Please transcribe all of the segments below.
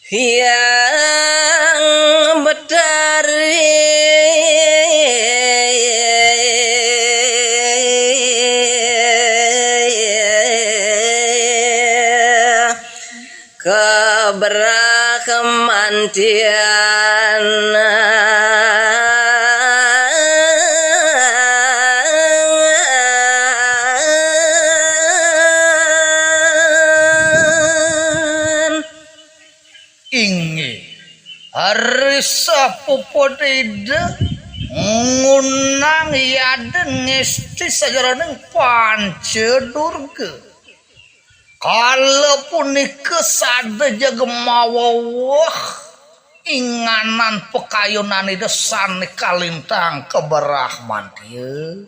yang berdari keberakamantian Sapupodida ngunang yadeng ngesti sajaraneng pancedurga kalau punika sada jagemawawah inganan pekayunan desan kalintang keberahman dia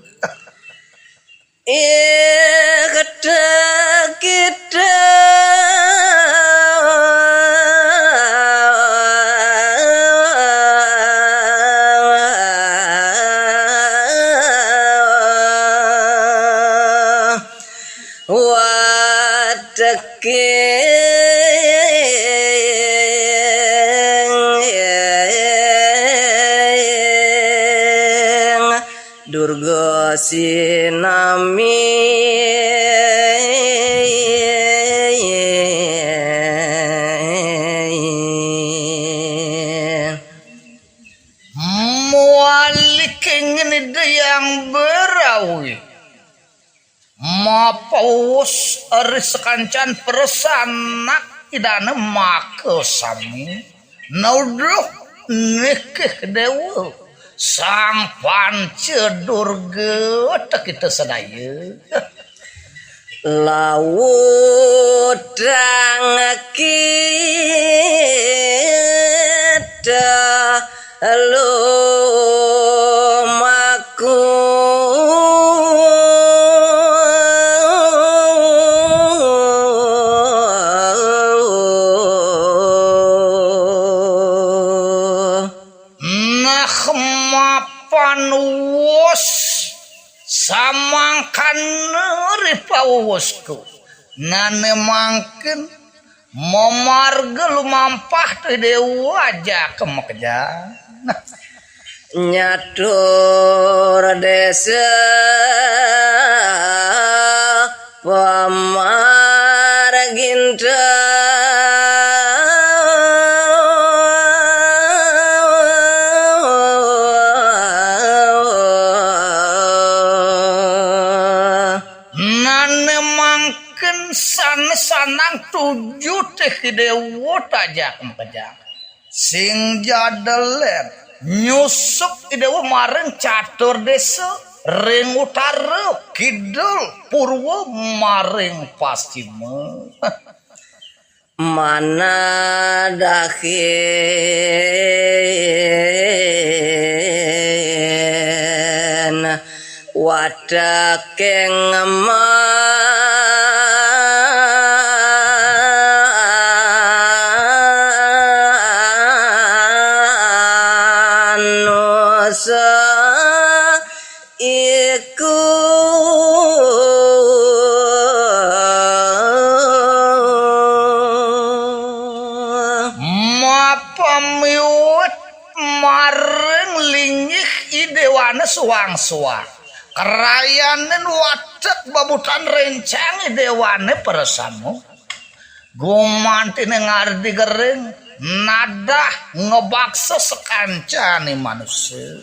kita Durga sinami mualik ingin yang berawi mapaus aris kancan persanak idana maka sami naudruh nikih dewa sang pancedurga tak kita sadaya laut kita lumaku panwos samangkan ripawosku nane mangken memarga lumampah teh dewa aja kemekja nyatur desa pamarginta sanang tujuh teh dewa tajak empejak sing jadelen nyusuk dewa mareng catur desa ring utara kidul purwa maring pasima mana dahin wadak keng iku mapamiut mareng lingih idewana suang-suang kerayanen wadak babutan rencang idewane persamu gumanti ngardi gering nadah ngebaksa sekancani manusia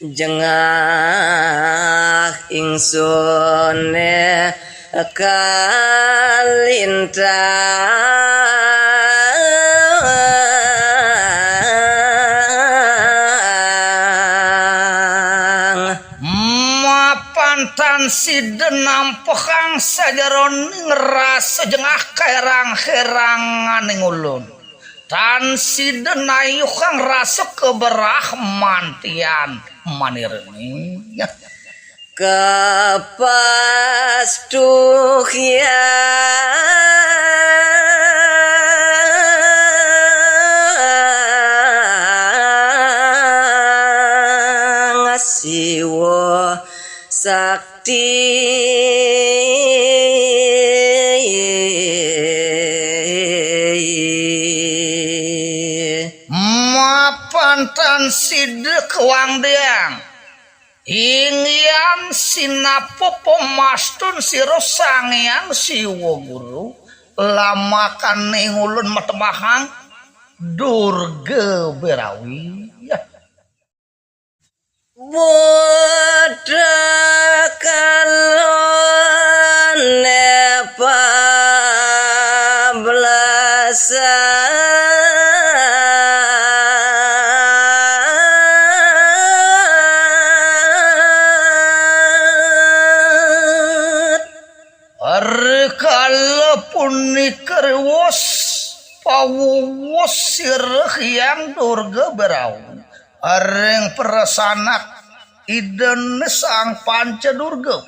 jengah insune kalintang mapantan sidenam pekang sajaron ngerasa jengah kerang-kerangan ulun tan sidenayuh kang rasa keberahmantian manirni kepastuhian siwa sakti tan side kewang deang ingyan sinapo pemastun siro sangyang siwa guru lama kane ngulun matemahang Durga Berawi ya. Buddha kalone pablasan Rekala punikar wos pawus sirah yang Durga Berawi areng perasanak iden sang panca Durga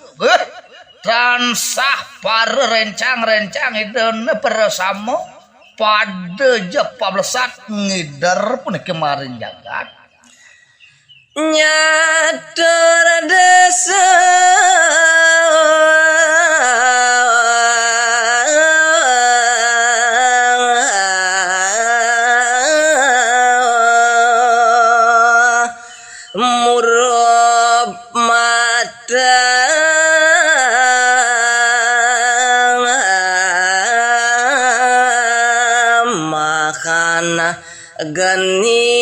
tansah para rencang-rencang iden perasamo pada jepablesak ngidar pun kemarin jagat nyatur desa murab mata makan gani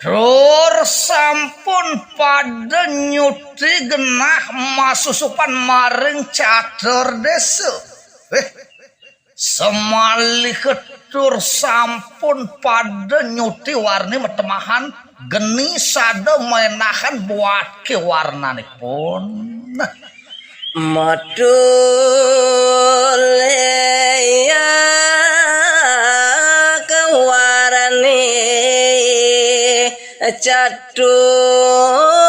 Dur sampun pada nyuti genah masusupan maring catur desa semali ketur sampun pada nyuti warni metemahan geni sada menahan buat ke warnanipun Maduleya kewarani catur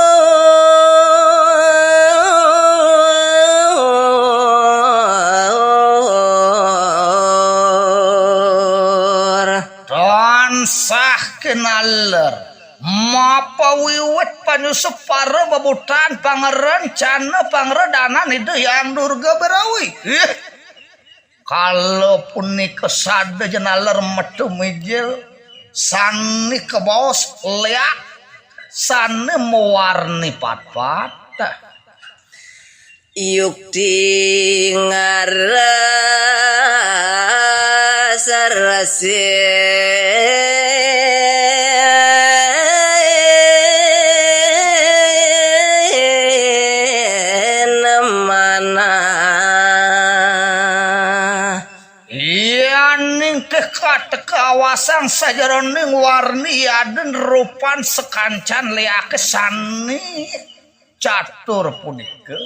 tansah kenaler mapa wiwit panyusup para babutan pangerencana pangeredanan itu yang Durga Berawi kalau punika sada jenaler metu mijil sani ke bawah leak sani mewarni pat-pat yukti ngaras mana yaning kekat kawasan sajaroning warni aden rupan sekancan leake sani catur punika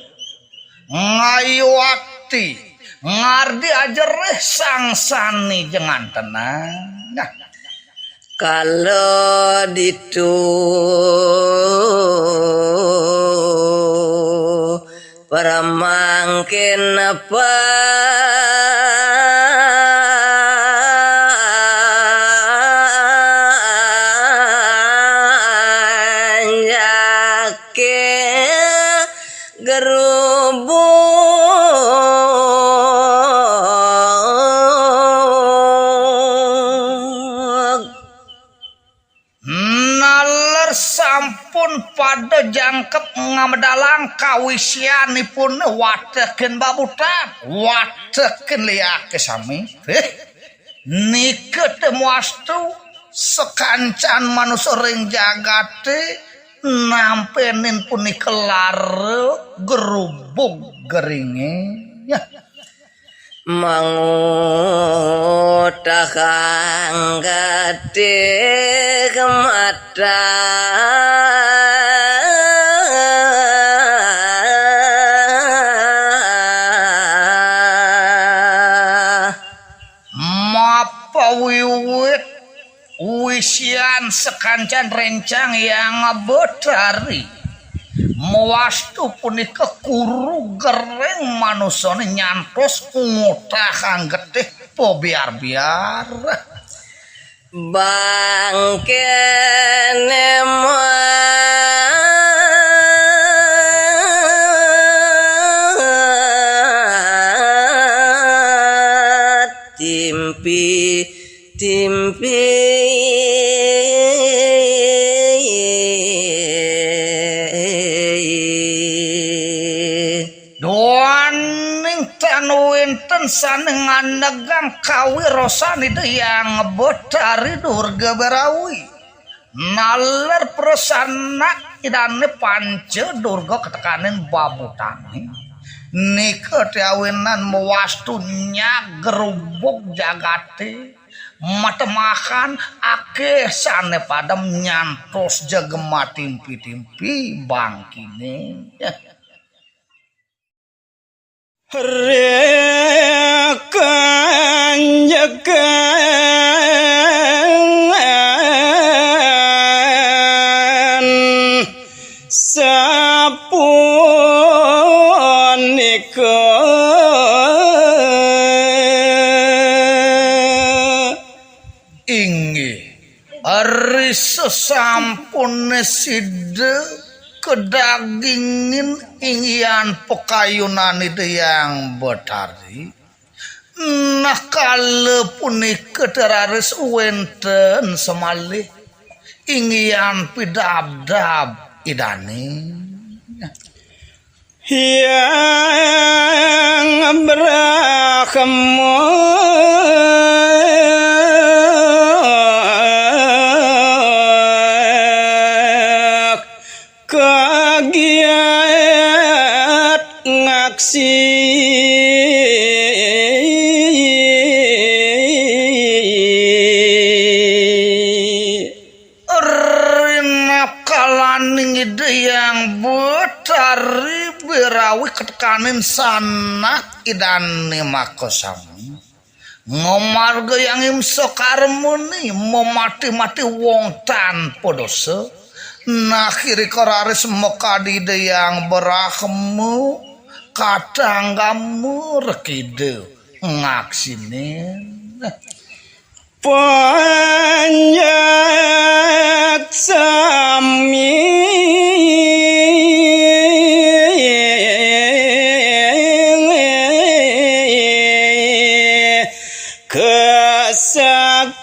ngayuakti ngardi ajereh sang sani jangan tenang nah kalau ditu paramangkin apa naler sampun pada jangkep ngamedalang kawisianipun watekeun babutan watekeun liake sami nike teu muastu sekancan manusia ring jagate nampenin punika lare gerubug geringe ya mangutahang gade kemata mapa wiwit wisian sekancan rencang yang betari mewastu punika kuru gereng manusane nyantos ngutahang getih po biar-biar bangkene sanengan dagang kawirosan itu yang Betari Durga Berawi naler persana idane pance Durga ketekanin babutani nikah tiawinan mewastunya gerubuk jagate mata makan ake sane padam nyantos jagema timpi-timpi bangkine rekan jagan sapunika inggih ari sesampun sida kedagingin inggian pekayunan itu yang Betari nah kalau punika teraris wenten semalih inggian pidabdab idane yang berahmu kagiat ngaksi rina kalaning ide yang Betari Berawi ketekanin sanak idane makosami ngomarga yang imso karmuni memati-mati wong tanpa dosa nah kiri koraris mokadide yang berahmu kadanggamu rekide ngaksinin panjat sami kesakitan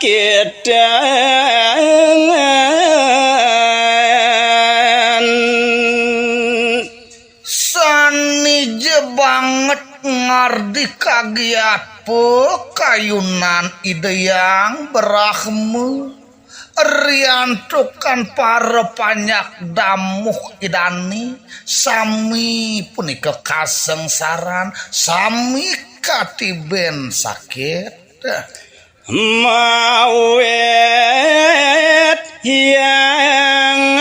sanije banget ngardi kagiat pekayunan ide yang berahmu riantukan para panyak damuh idani sami punika kasengsaran sami katiben sakit mawet yang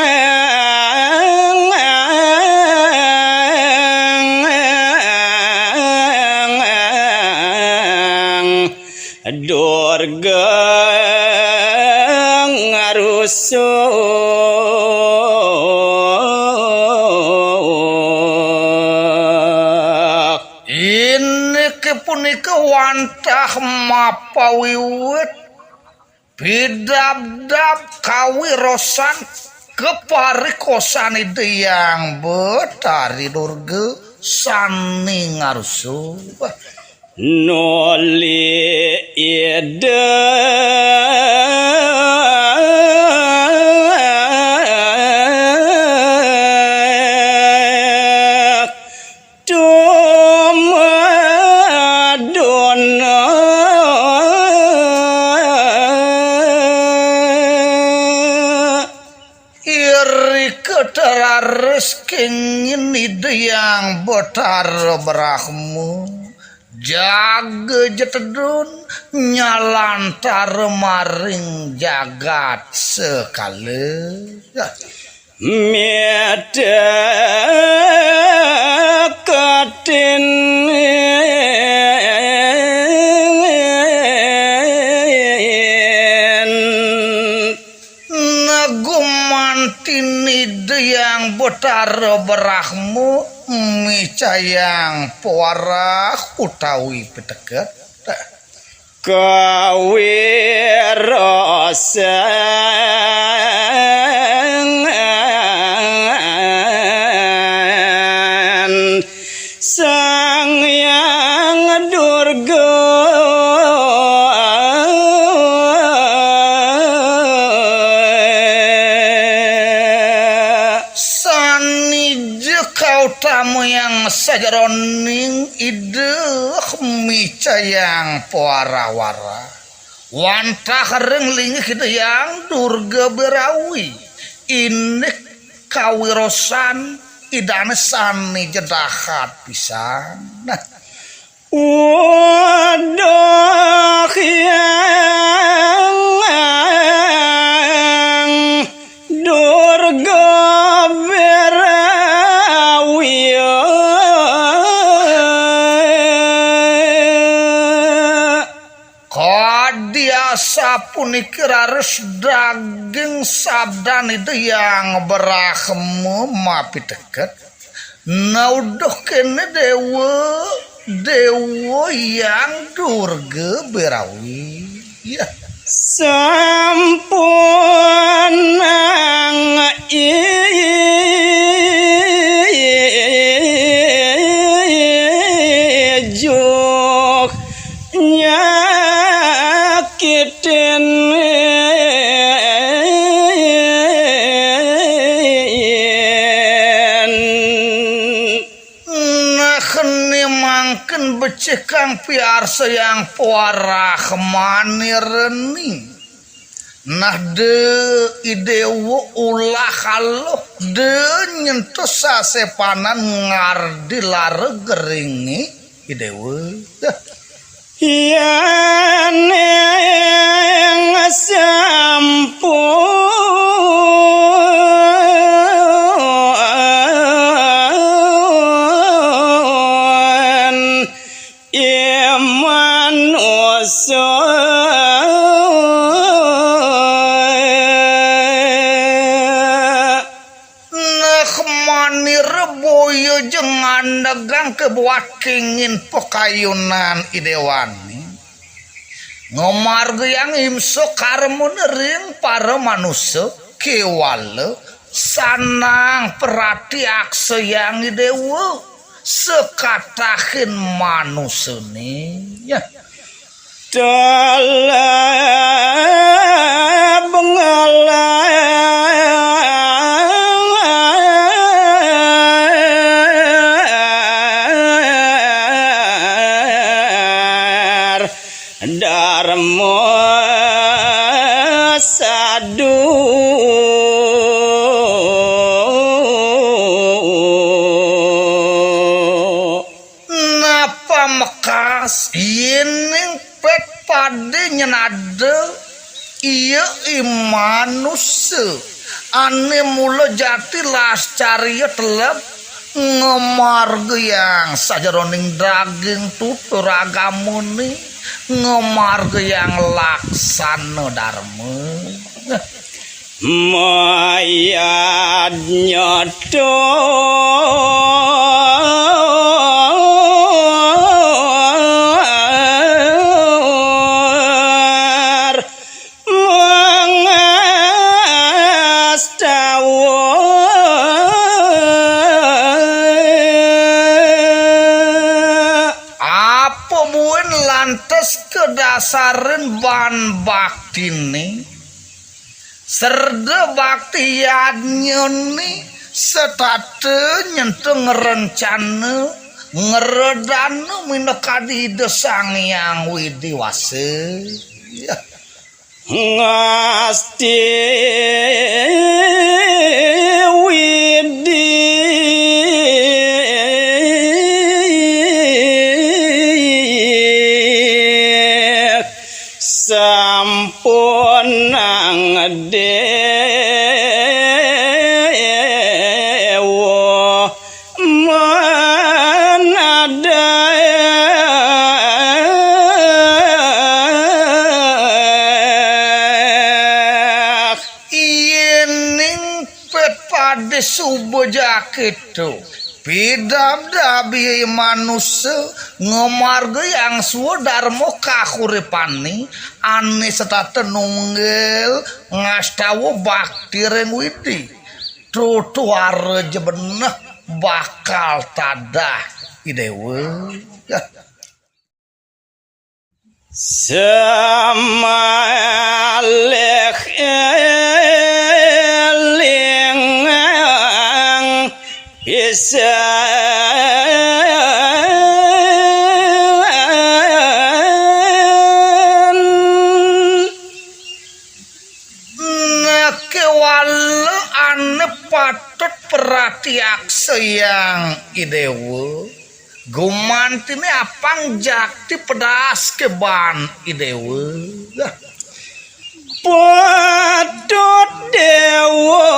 Durga ngarusuh ini kepunika wantah mapawiwit bidabdab kawirosan keparikosan itu yang Betari Durga sani ngarusuh noli ide tumadona iri keteraris kengin ide yang Betari berahmu jaga jetedun nyalantar maring jagat sekale meda katin nagumantin ide yang Betari berahmu micayang puara utawi piteket kawirosan sang yang Durga sanije kau tamu yang sajaroning ideh micayang poara-wara wantah rengling yang durga berawi ini kawirosan idane sani jedahat pisan waduh yang durga berawi kadiasa punikir harus daging sabdan itu yang berahmu mapi deket nauduh kene dewa yang durga berawi ya sampun nang ijuk nyakitin mangken becekang piar sayang puara kemani reni nah de idewo ulah halo de nyentuh sasepanan ngardi lare geringi idewo yang sampun iman mani reboyo jangan dagang kebuat kingin pokayunan idewani ngomarga yang imso karmun ring para manusia kewala sanang perhati akse yang idewo sekatahin manusia nih ya dalam bengalar darmo sadu napa mekas ini pet pade nyenade iya manusia ane mula jati las cariya telep ngemarga yang sajaroning daging tutur agamuni ngemarga yang laksana dharma mayat nyoto kedasaran ban bakti nih serda bakti nih setate nyentuh ngerencana ngeredana minokadi desang yang widiwase ya ngasti widi sampun nang dewa manada iening pet pada subuh jaketu pidam dabi manusia ngomarga yang sudarmo kahuripani ane setate nunggel ngastawo bakti ren widi trotoar jebeneh bakal tadah idewe samalek elingang pisan Nekewala ane patut perhatiak sayang idewo gumantine apang jakti pedas keban idewo patut dewa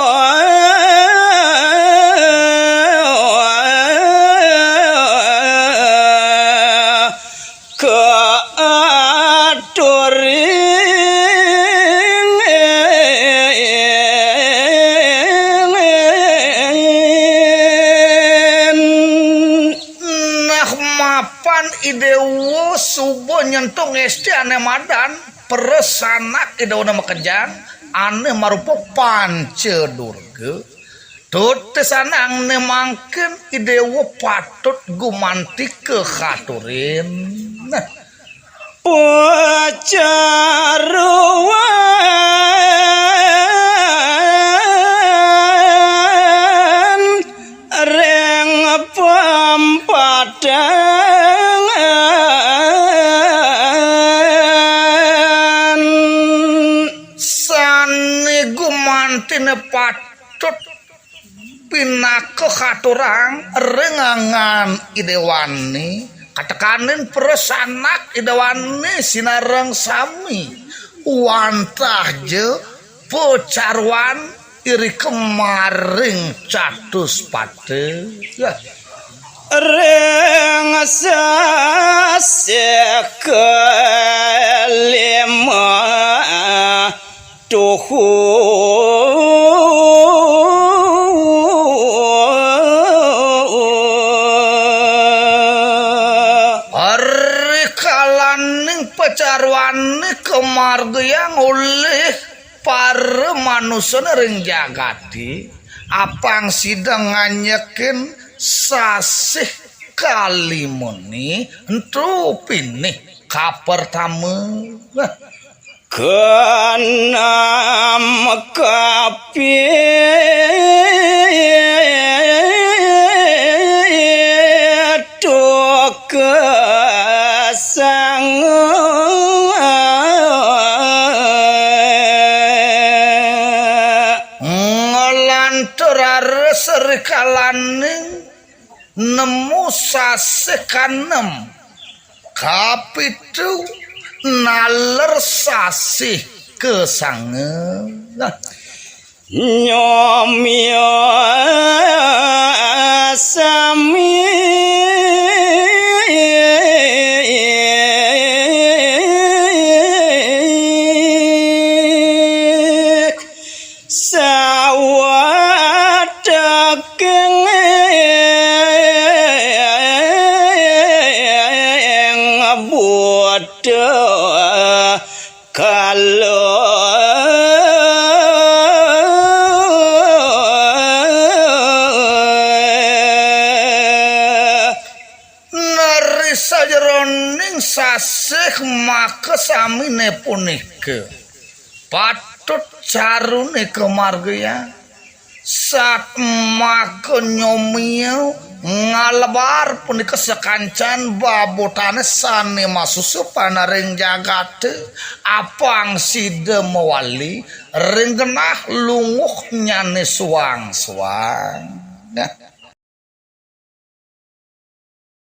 nah mapan idewo subuh nyentung esti ane madan peresanak idewo nama kejang ane marupa pancedurga tutesanang nemangken idewo patut gumanti kehaturin nah pacaruan reng pampadangan sane gumantine patut pinaka katurang rengangan idewani katekanin peresanak idewani sinareng sami wantah je pecarwan iri kemaring catus pate ya reng sasekelima pecarwane kemarga yang oleh para manusia ring jagati apang sidang nganyekin sasih kalimuni entu pinih kapertama kenam kapitu kesang ngelantur serikalaning nemu sasih kanem kapitu naler sasih kesange nyomyo sami sawadageng bodho kalau nari sajeroning sasih maka samine punike patut carune kemarga saat maka nyomio ngalebar punika sekancan babotane sane masusu panaring jagate apang side mewali ring genah lunguh nyane suang-suang nah